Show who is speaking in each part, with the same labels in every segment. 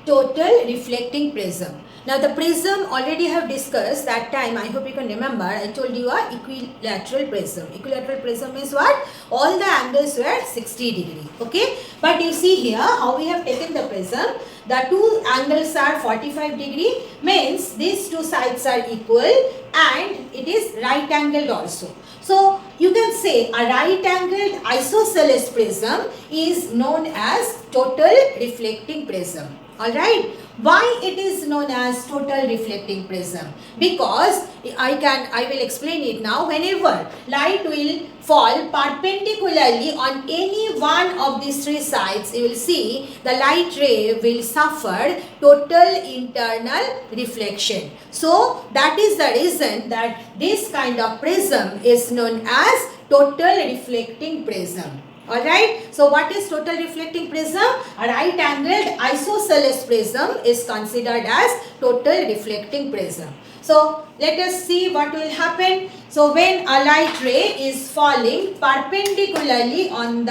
Speaker 1: total reflecting prism. Now the prism already have discussed that time, I hope you can remember, I told you a equilateral prism. Equilateral prism is what? All the angles were 60 degree, okay? But you see here how we have taken the prism. The two angles are 45 degree, means these two sides are equal and it is right angled also. So you can say a right angled isosceles prism is known as total reflecting prism. Alright. Why it is known as total reflecting prism? Because I will explain it now. Whenever light will fall perpendicularly on any one of these three sides, you will see the light ray will suffer total internal reflection. So that is the reason that this kind of prism is known as total reflecting prism. Alright, so what is total reflecting prism? A right angled isosceles prism is considered as total reflecting prism. So let us see what will happen. So when a light ray is falling perpendicularly on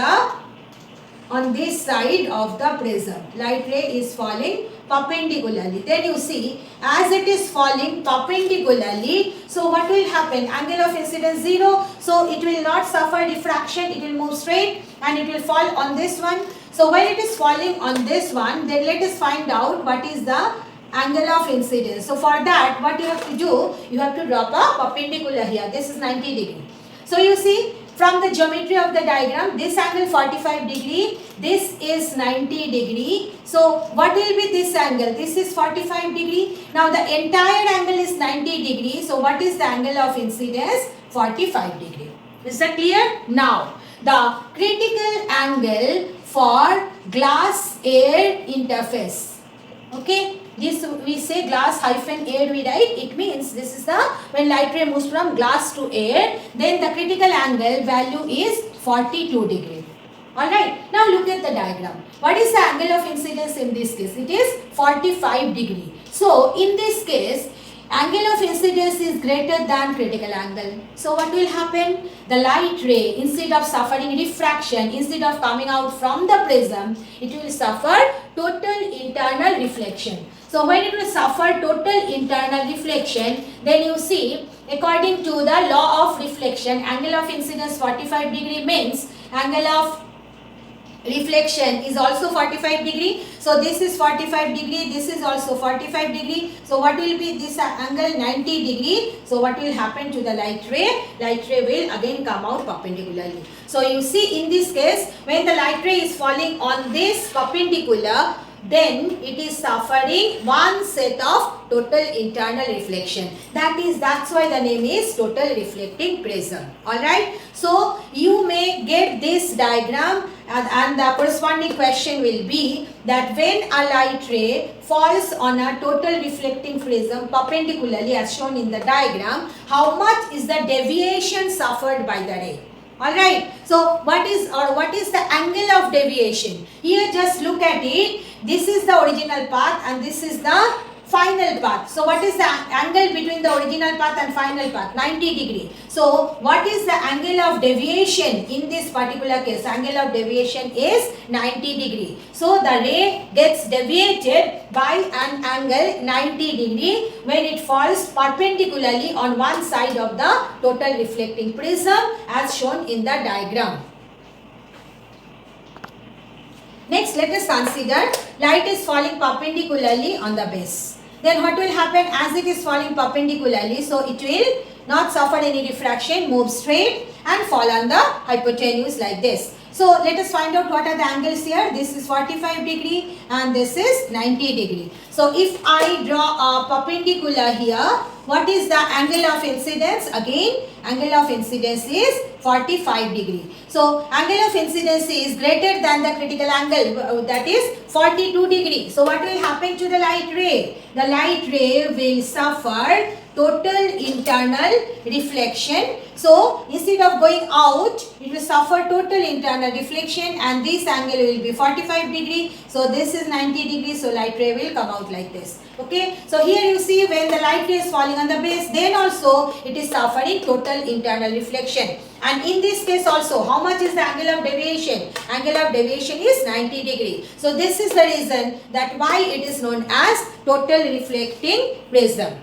Speaker 1: this side of the prism, light ray is falling perpendicularly. Then you see, as it is falling perpendicularly, so what will happen? Angle of incidence 0, so it will not suffer diffraction, it will move straight and it will fall on this one. So when it is falling on this one, then let us find out what is the angle of incidence. So for that, what you have to do, you have to drop a perpendicular here. This is 90 degree. So you see, from the geometry of the diagram, this angle 45 degree, this is 90 degree. So what will be this angle? This is 45 degree. Now the entire angle is 90 degree. So what is the angle of incidence? 45 degree. Is that clear? Now the critical angle for glass air interface. Okay. This we say glass hyphen air we write. It means this is the when light ray moves from glass to air, then the critical angle value is 42 degree. Alright. Now look at the diagram. What is the angle of incidence in this case? It is 45 degree. So in this case, angle of incidence is greater than critical angle. So what will happen? The light ray, instead of suffering refraction, instead of coming out from the prism, it will suffer total internal reflection. So when it will suffer total internal reflection, then you see, according to the law of reflection, angle of incidence 45 degree means angle of reflection is also 45 degree. So this is 45 degree, this is also 45 degree. So what will be this angle? 90 degree. So what will happen to the light ray? Light ray will again come out perpendicularly. So you see, in this case, when the light ray is falling on this perpendicular, then it is suffering one set of total internal reflection. That's why the name is total reflecting prism. Alright. So you may get this diagram and the corresponding question will be that when a light ray falls on a total reflecting prism perpendicularly as shown in the diagram, how much is the deviation suffered by the ray? Alright, so what is the angle of deviation? Here just look at it. This is the original path and this is the final path. So what is the angle between the original path and final path? 90 degree. So what is the angle of deviation in this particular case? Angle of deviation is 90 degree. So the ray gets deviated by an angle 90 degree when it falls perpendicularly on one side of the total reflecting prism as shown in the diagram. Next, let us consider light is falling perpendicularly on the base. Then what will happen as it is falling perpendicularly? So it will not suffer any refraction, move straight and fall on the hypotenuse like this. So let us find out what are the angles here. This is 45 degree and this is 90 degree. So if I draw a perpendicular here, what is the angle of incidence? Again, angle of incidence is 45 degree. So angle of incidence is greater than the critical angle, that is 42 degree. So what will happen to the light ray? The light ray will suffer total internal reflection. So instead of going out, it will suffer total internal reflection, and this angle will be 45 degree. So this is 90 degree. So light ray will come out like this. Okay. So here you see when the light ray is falling on the base, then also it is suffering total internal reflection. And in this case also, how much is the angle of deviation? Angle of deviation is 90 degree. So this is the reason that why it is known as total reflecting prism.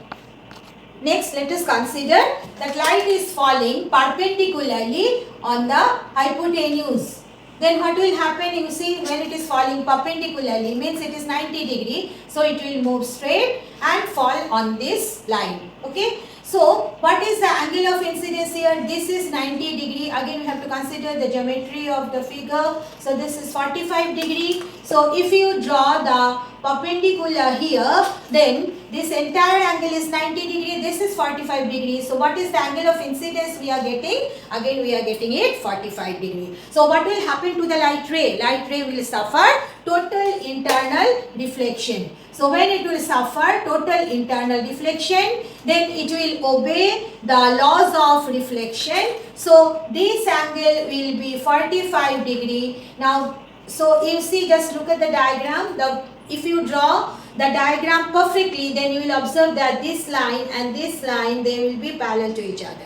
Speaker 1: Next, let us consider that light is falling perpendicularly on the hypotenuse. Then what will happen? You see, when it is falling perpendicularly, means it is 90 degree. So it will move straight and fall on this line. Okay. So what is the angle of incidence here? This is 90 degree. Again, we have to consider the geometry of the figure. So this is 45 degree. So if you draw the perpendicular here, then this entire angle is 90 degree. This is 45 degree. So what is the angle of incidence we are getting? Again, we are getting it 45 degree. So what will happen to the light ray? Light ray will suffer total internal reflection. So when it will suffer total internal reflection, then it will obey the laws of reflection. So this angle will be 45 degree. Now, so you see, just look at the diagram. If you draw the diagram perfectly, then you will observe that this line and this line, they will be parallel to each other.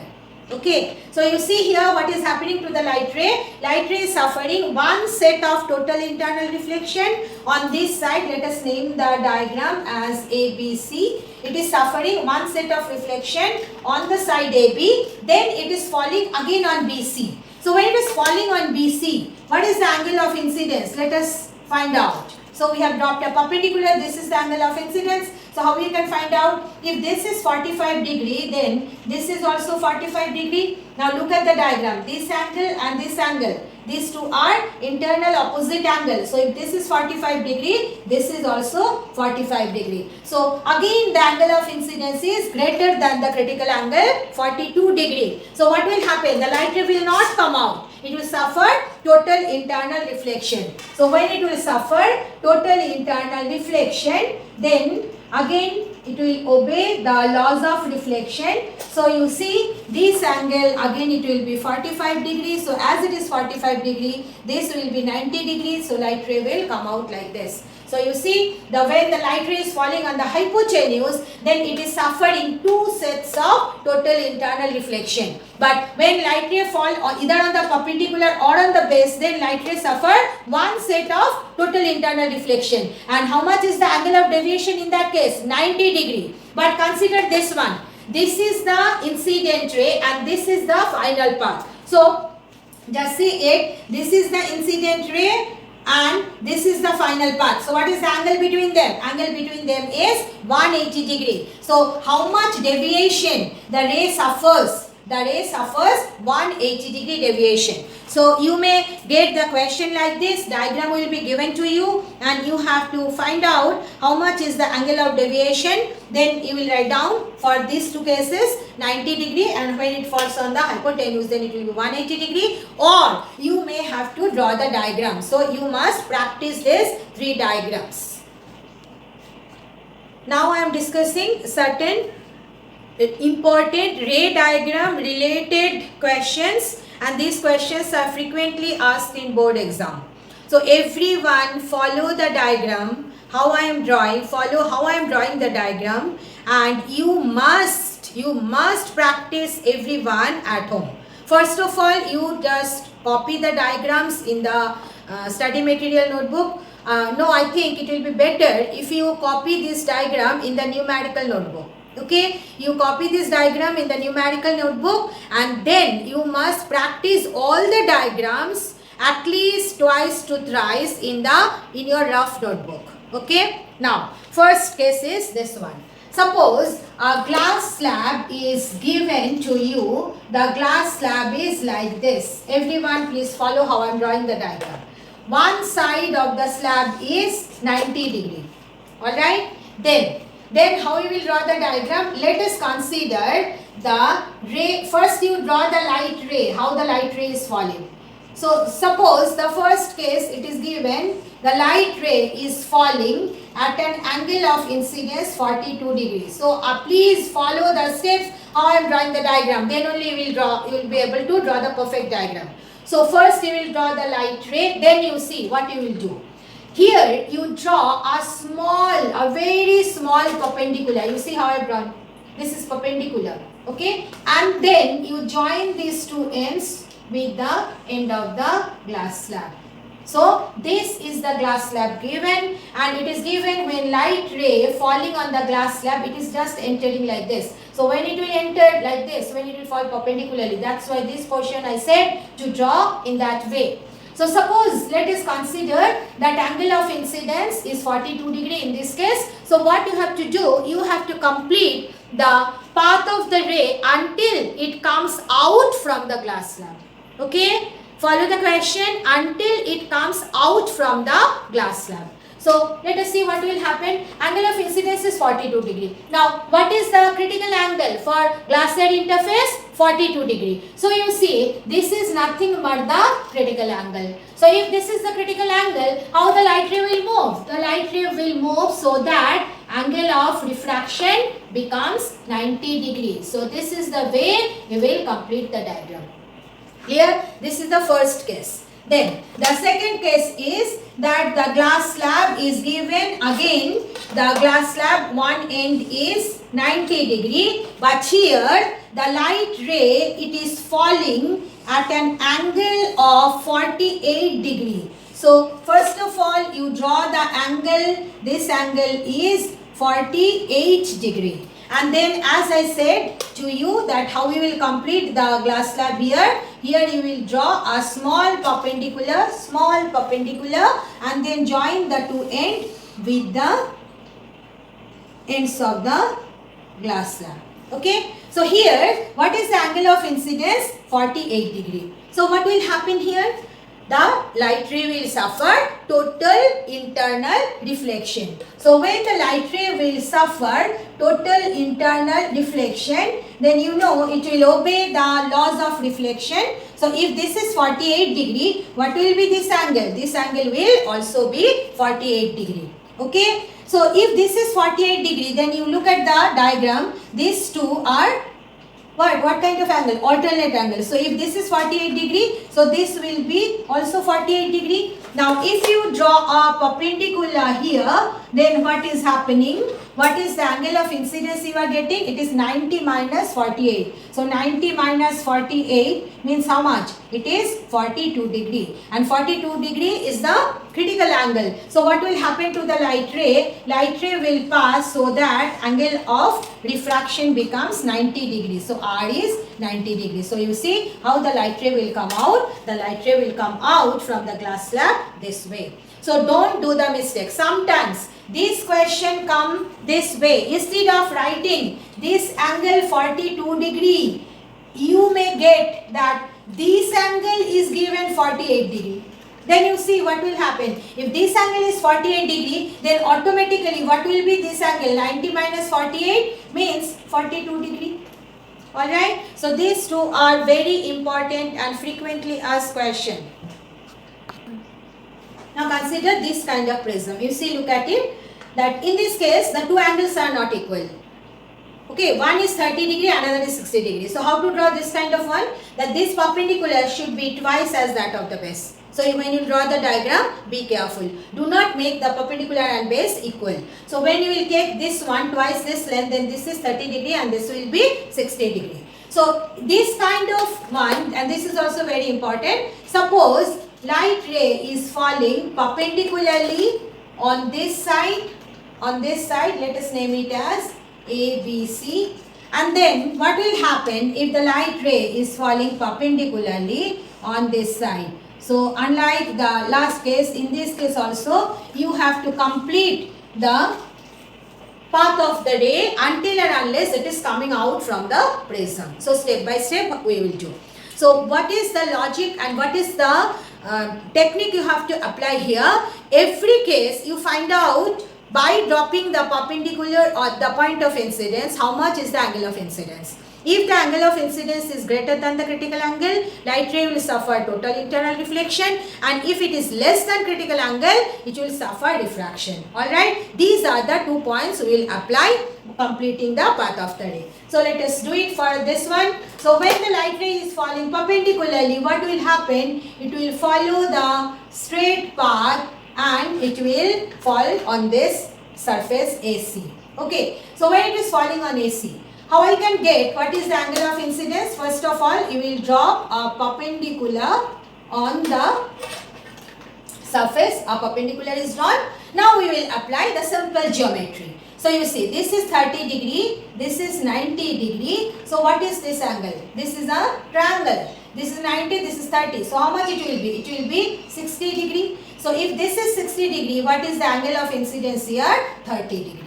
Speaker 1: Okay, so you see here what is happening to the light ray. Light ray is suffering one set of total internal reflection. On this side, let us name the diagram as ABC. It is suffering one set of reflection on the side AB. Then it is falling again on BC. So when it is falling on BC, what is the angle of incidence? Let us find out. So we have dropped a perpendicular. This is the angle of incidence. So how we can find out? If this is 45 degree, then this is also 45 degree. Now look at the diagram. This angle and this angle. These two are internal opposite angles. So if this is 45 degree, this is also 45 degree. So again the angle of incidence is greater than the critical angle, 42 degree. So what will happen? The light ray will not come out. It will suffer total internal reflection. So when it will suffer total internal reflection, then again it will obey the laws of reflection. So you see this angle, again it will be 45 degrees. So as it is 45 degree, this will be 90 degrees. So light ray will come out like this. So you see, when the light ray is falling on the hypotenuse, then it is suffering two sets of total internal reflection. But when light ray fall either on the perpendicular or on the base, then light ray suffer one set of total internal reflection. And how much is the angle of deviation in that case? 90 degree. But consider this one. This is the incident ray and this is the final path. So just see it. This is the incident ray and this is the final path. So what is the angle between them? Angle between them is 180 degree. So how much deviation the ray suffers? The ray suffers 180 degree deviation. So you may get the question like this. Diagram will be given to you and you have to find out how much is the angle of deviation. Then you will write down for these two cases 90 degree, and when it falls on the hypotenuse, then it will be 180 degree, or you may have to draw the diagram. So you must practice these three diagrams. Now I am discussing certain important ray diagram related questions, and these questions are frequently asked in board exam. So everyone follow the diagram, how I am drawing, follow how I am drawing the diagram, and you must practice everyone at home. First of all, you just copy the diagrams in the study material notebook. No, I think it will be better if you copy this diagram in the numerical notebook. Okay, you copy this diagram in the numerical notebook, and then you must practice all the diagrams at least twice to thrice in your rough notebook. Okay, now first case is this one. Suppose a glass slab is given to you. The glass slab is like this. Everyone please follow how I am drawing the diagram. One side of the slab is 90 degree. Alright, then how you will draw the diagram? Let us consider the ray. First you draw the light ray, how the light ray is falling. So suppose the first case it is given the light ray is falling at an angle of incidence 42 degrees. So please follow the steps how I am drawing the diagram. Then only you will be able to draw the perfect diagram. So first you will draw the light ray, then you see what you will do. Here you draw a very small perpendicular. You see how I have drawn? This is perpendicular. Okay, and then you join these two ends with the end of the glass slab. So this is the glass slab given, and it is given when light ray falling on the glass slab, it is just entering like this. So when it will enter like this, when it will fall perpendicularly, that's why this portion I said to draw in that way. So suppose let us consider that angle of incidence is 42 degree in this case. So what you have to do, you have to complete the path of the ray until it comes out from the glass slab. Okay, follow the question, until it comes out from the glass slab. So let us see what will happen. Angle of incidence is 42 degree. Now what is the critical angle for glass slab interface? 42 degree. So you see this is nothing but the critical angle. So if this is the critical angle, how the light ray will move? The light ray will move so that angle of refraction becomes 90 degrees. So this is the way you will complete the diagram. Clear? This is the first case. Then the second case is that the glass slab is given. Again the glass slab one end is 90 degree, but here the light ray, it is falling at an angle of 48 degree. So first of all you draw the angle. This angle is 48 degree. And then as I said to you that how we will complete the glass slab here. Here you will draw a small perpendicular and then join the two ends with the ends of the glass slab. Okay. So here what is the angle of incidence? 48 degree. So what will happen here? The light ray will suffer total internal reflection. So when the light ray will suffer total internal reflection, then you know it will obey the laws of reflection. So if this is 48 degree, what will be this angle? This angle will also be 48 degree. Okay. So if this is 48 degree, then you look at the diagram, these two are what kind of angle? Alternate angle. So if this is 48 degree, so this will be also 48 degree. Now if you draw a perpendicular here, then what is happening? What is the angle of incidence you are getting? It is 90 minus 48. So 90 minus 48 means how much? It is 42 degree. And 42 degree is the critical angle. So what will happen to the light ray? Light ray will pass so that angle of refraction becomes 90 degrees. So R is 90 degrees. So you see how the light ray will come out. The light ray will come out from the glass slab this way. So don't do the mistake. Sometimes this question come this way. Instead of writing this angle 42 degree, you may get that this angle is given 48 degree. Then you see what will happen. If this angle is 48 degree, then automatically what will be this angle? 90 minus 48 means 42 degree. Alright. So these two are very important and frequently asked question. Now consider this kind of prism. You see, look at it. That in this case, the two angles are not equal. Okay, one is 30 degree, another is 60 degree. So how to draw this kind of one? That this perpendicular should be twice as that of the base. So when you draw the diagram, be careful. Do not make the perpendicular and base equal. So when you will take this one twice this length, then this is 30 degree and this will be 60 degree. So this kind of one, and this is also very important. Suppose light ray is falling perpendicularly on this side, let us name it as A, B, C. And then what will happen if the light ray is falling perpendicularly on this side? So unlike the last case, in this case also, you have to complete the path of the ray until and unless it is coming out from the prism. So step by step we will do. So what is the logic and what is the technique you have to apply here? Every case you find out by dropping the perpendicular or the point of incidence, how much is the angle of incidence. If the angle of incidence is greater than the critical angle, light ray will suffer total internal reflection, and if it is less than critical angle, it will suffer diffraction. Alright, these are the 2 points we will apply completing the path of the ray. So let us do it for this one. So when the light ray is falling perpendicularly, what will happen? It will follow the straight path and it will fall on this surface AC. Okay, so when it is falling on AC, how I can get what is the angle of incidence? First of all, you will drop a perpendicular on the surface. A perpendicular is drawn. Now we will apply the simple geometry. So you see, this is 30 degree, this is 90 degree. So what is this angle? This is a triangle. This is 90, this is 30. So how much it will be? It will be 60 degree. So if this is 60 degree, what is the angle of incidence here? 30 degree.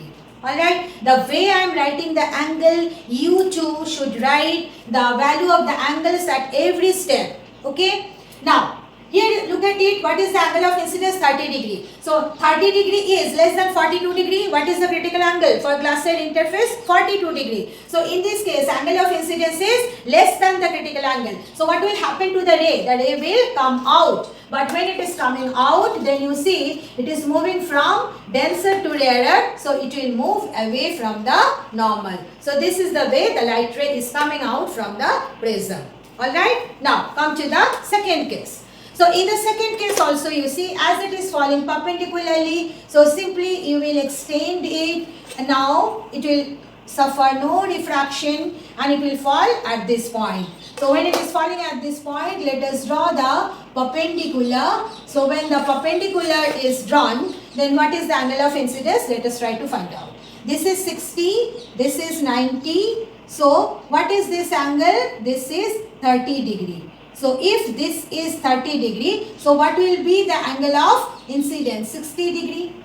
Speaker 1: Alright, the way I am writing the angle, you too should write the value of the angles at every step. Okay. Now, here look at it. What is the angle of incidence? 30 degree. So 30 degree is less than 42 degree. What is the critical angle for glass side interface? 42 degree. So in this case, angle of incidence is less than the critical angle. So what will happen to the ray? The ray will come out. But when it is coming out, then you see it is moving from denser to rarer. So it will move away from the normal. So this is the way the light ray is coming out from the prism. Alright. Now come to the second case. So in the second case also you see as it is falling perpendicularly, so simply you will extend it and now it will suffer no refraction and it will fall at this point. So when it is falling at this point, let us draw the perpendicular. So when the perpendicular is drawn, then what is the angle of incidence? Let us try to find out. This is 60, this is 90. So what is this angle? This is 30 degree. So if this is 30 degree, so what will be the angle of incidence? 60 degree.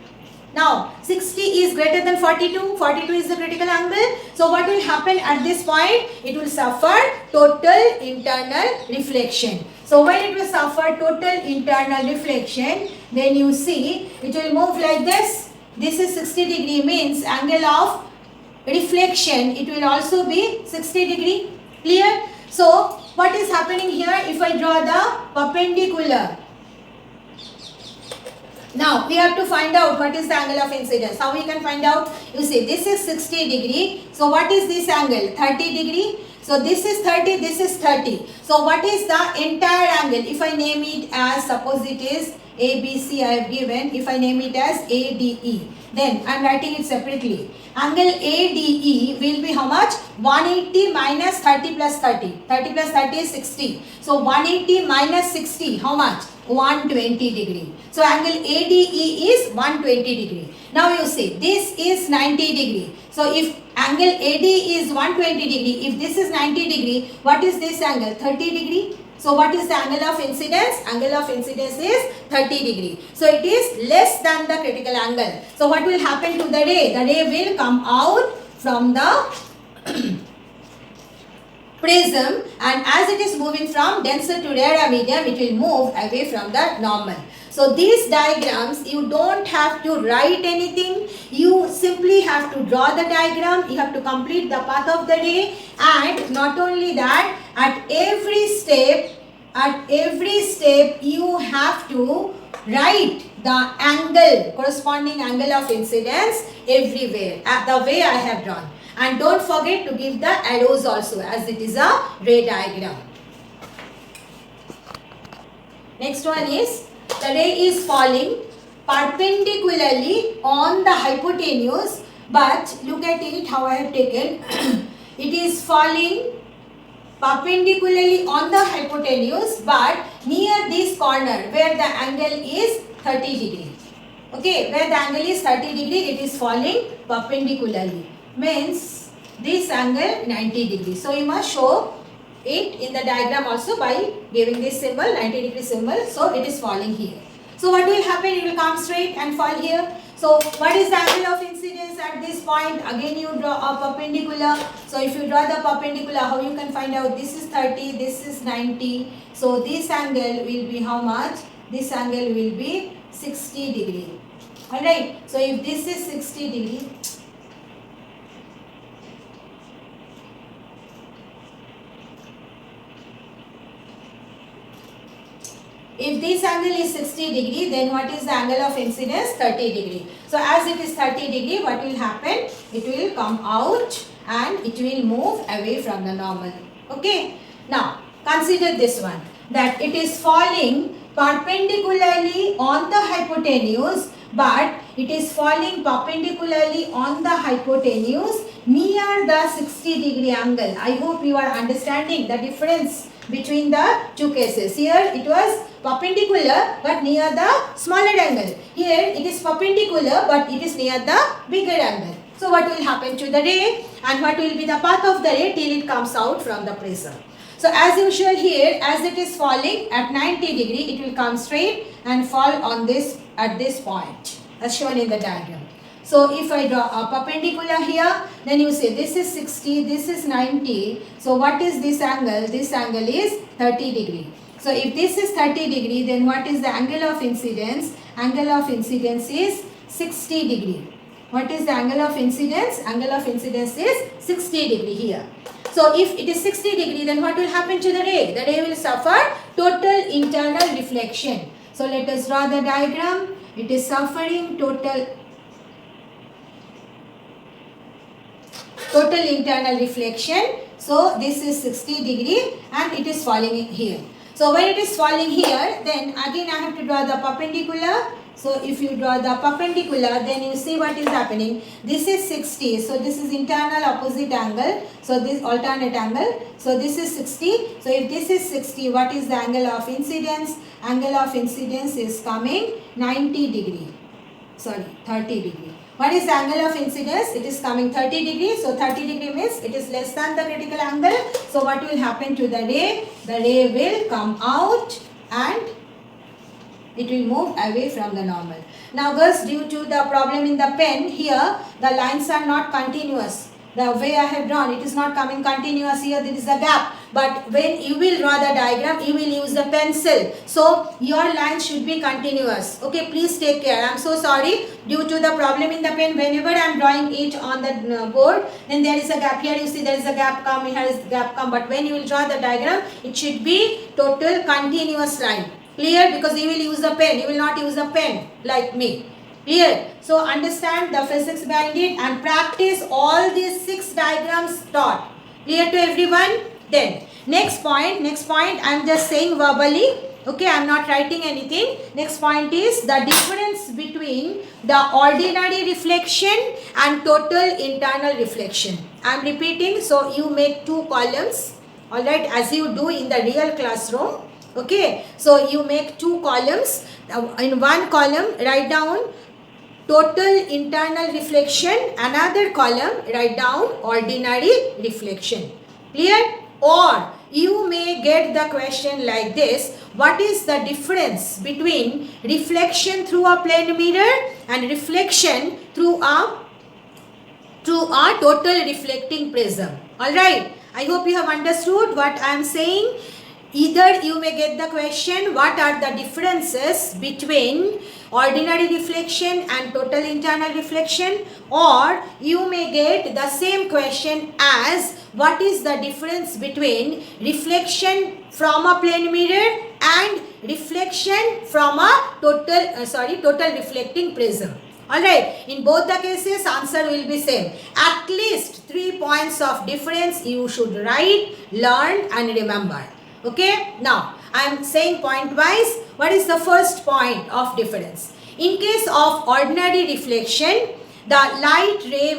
Speaker 1: Now 60 is greater than 42, 42 is the critical angle. So what will happen at this point? It will suffer total internal reflection. So when it will suffer total internal reflection, then you see it will move like this. This is 60 degree means angle of reflection, it will also be 60 degree. Clear? So what is happening here if I draw the perpendicular? Now we have to find out what is the angle of incidence. How we can find out? You see this is 60 degree. So what is this angle? 30 degree. So this is 30, this is 30. So what is the entire angle? If I name it as, suppose it is ABC I have given. If I name it as ADE, then I am writing it separately. Angle ADE will be how much? 180 minus 30 plus 30. 30 plus 30 is 60. So 180 minus 60, how much? 120 degree. So angle ADE is 120 degree. Now you see this is 90 degree. So if angle AD is 120 degree, if this is 90 degree, what is this angle? 30 degree. So what is the angle of incidence? Angle of incidence is 30 degree. So it is less than the critical angle. So what will happen to the ray? The ray will come out from the prism, and as it is moving from denser to rarer medium, it will move away from the normal. So these diagrams, you don't have to write anything. You simply have to draw the diagram. You have to complete the path of the ray, and not only that, at every step you have to write the angle, corresponding angle of incidence everywhere, the way I have drawn. And don't forget to give the arrows also, as it is a ray diagram. Next one is, the ray is falling perpendicularly on the hypotenuse, but look at it how I have taken. It is falling perpendicularly on the hypotenuse, but near this corner where the angle is 30 degree. Okay, where the angle is 30 degree, it is falling perpendicularly. Means this angle 90 degree. So you must show it in the diagram also by giving this symbol, 90 degree symbol. So it is falling here. So what will happen? It will come straight and fall here. So what is the angle of incidence at this point? Again you draw a perpendicular. So if you draw the perpendicular, how you can find out? This is 30, this is 90. So this angle will be how much? This angle will be 60 degree. Alright. So if this is 60 degree, if this angle is 60 degree, then what is the angle of incidence? 30 degree. So as it is 30 degree, what will happen? It will come out and it will move away from the normal. Okay. Now consider this one, that it is falling perpendicularly on the hypotenuse, but it is falling perpendicularly on the hypotenuse near the 60 degree angle. I hope you are understanding the difference between the two cases. Here it was perpendicular but near the smaller angle. Here it is perpendicular but it is near the bigger angle. So what will happen to the ray, and what will be the path of the ray till it comes out from the prism? So as usual here, as it is falling at 90 degree, it will come straight and fall on this at this point as shown in the diagram. So if I draw a perpendicular here, then you say this is 60, this is 90. So what is this angle? This angle is 30 degree. So if this is 30 degree, then what is the angle of incidence? Angle of incidence is 60 degree. What is the angle of incidence? Angle of incidence is 60 degree here. So if it is 60 degree, then what will happen to the ray? The ray will suffer total internal reflection. So let us draw the diagram. It is suffering total internal reflection. So this is 60 degree and it is falling here. So when it is falling here, then again I have to draw the perpendicular. So if you draw the perpendicular, then you see what is happening. This is 60. So this is internal opposite angle. So this alternate angle. So this is 60. So if this is 60, what is the angle of incidence? Angle of incidence is coming 90 degree. Sorry, 30 degree. What is the angle of incidence? It is coming 30 degree. So 30 degree means it is less than the critical angle. So what will happen to the ray? The ray will come out and it will move away from the normal. Now girls, due to the problem in the pen, here the lines are not continuous. The way I have drawn, it is not coming continuous. Here there is a gap. But when you will draw the diagram, you will use the pencil. So your lines should be continuous. Okay, please take care. I am so sorry. Due to the problem in the pen, whenever I am drawing it on the board, then there is a gap. Here you see there is a gap come, here is a gap come. But when you will draw the diagram, it should be total continuous line. Clear? Because you will use the pen. You will not use the pen like me. Clear? So understand the physics behind it and practice all these 6 diagrams taught. Clear to everyone? Then next point I am just saying verbally. Okay, I am not writing anything. Next point is the difference between the ordinary reflection and total internal reflection. I am repeating, so you make 2 columns. Alright, as you do in the real classroom. Okay, so you make 2 columns. In one column write down total internal reflection, another column write down ordinary reflection. Clear? Or you may get the question like this: what is the difference between reflection through a plane mirror and reflection through a total reflecting prism? Alright, I hope you have understood what I am saying. Either you may get the question, what are the differences between ordinary reflection and total internal reflection, or you may get the same question as what is the difference between reflection from a plane mirror and reflection from a total reflecting prism. Alright, in both the cases answer will be same. At least 3 points of difference you should write, learn and remember. Okay, now I am saying point wise. What is the first point of difference? In case of ordinary reflection, the light ray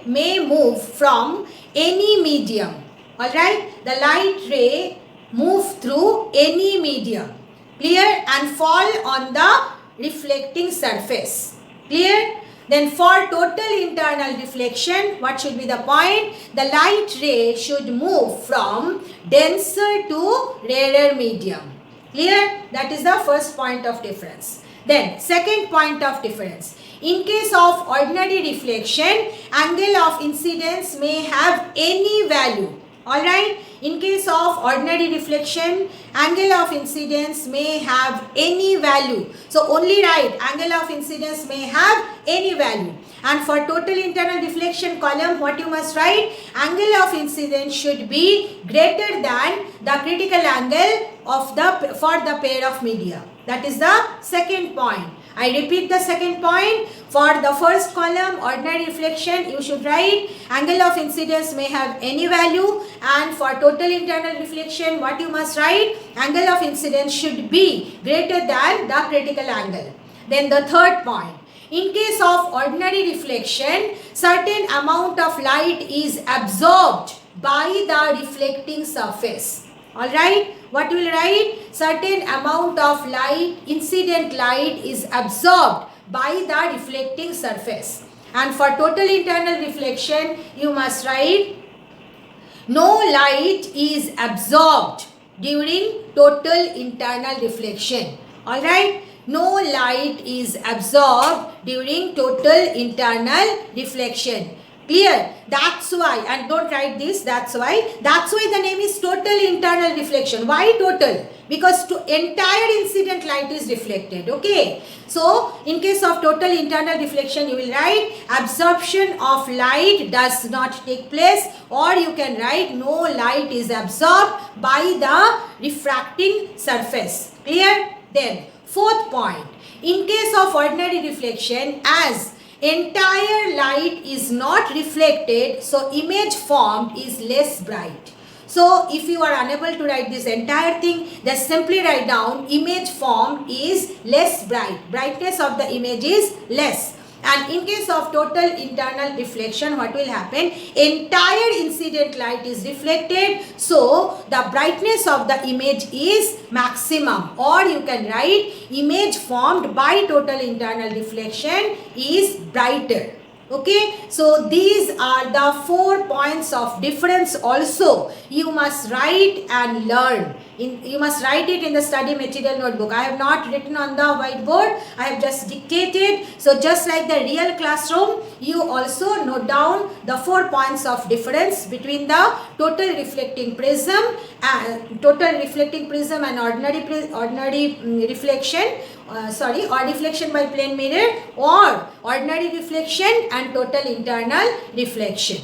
Speaker 1: may move from any medium. Alright, the light ray move through any medium. Clear? And fall on the reflecting surface. Clear? Then for total internal reflection, what should be the point? The light ray should move from denser to rarer medium. Clear? That is the first point of difference. Then second point of difference. In case of ordinary reflection, angle of incidence may have any value. Alright, in case of ordinary reflection, angle of incidence may have any value. So only write angle of incidence may have any value. And for total internal reflection column, what you must write? Angle of incidence should be greater than the critical angle of for the pair of media. That is the second point. I repeat the second point. For the first column, ordinary reflection, you should write angle of incidence may have any value, and for total internal reflection, what you must write? Angle of incidence should be greater than the critical angle. Then the third point. In case of ordinary reflection, certain amount of light is absorbed by the reflecting surface. Alright, what you will write? Certain amount of light, incident light is absorbed by the reflecting surface. And for total internal reflection, you must write no light is absorbed during total internal reflection. Alright, no light is absorbed during total internal reflection. Clear? That's why, and don't write this, that's why the name is total internal reflection. Why total? Because entire incident light is reflected. Okay. So, in case of total internal reflection, you will write absorption of light does not take place, or you can write no light is absorbed by the refracting surface. Clear? Then, fourth point. In case of ordinary reflection, as entire light is not reflected, so image formed is less bright. So if you are unable to write this entire thing, then simply write down image formed is less bright. Brightness of the image is less. And in case of total internal reflection, what will happen? Entire incident light is reflected, so the brightness of the image is maximum, or you can write image formed by total internal reflection is brighter. Okay, so these are the 4 points of difference also you must write and learn. You must write it in the study material notebook. I have not written on the whiteboard, I have just dictated. So just like the real classroom, you also note down the 4 points of difference between the total reflecting prism and ordinary reflection. Or reflection by plane mirror, or ordinary reflection and total internal reflection.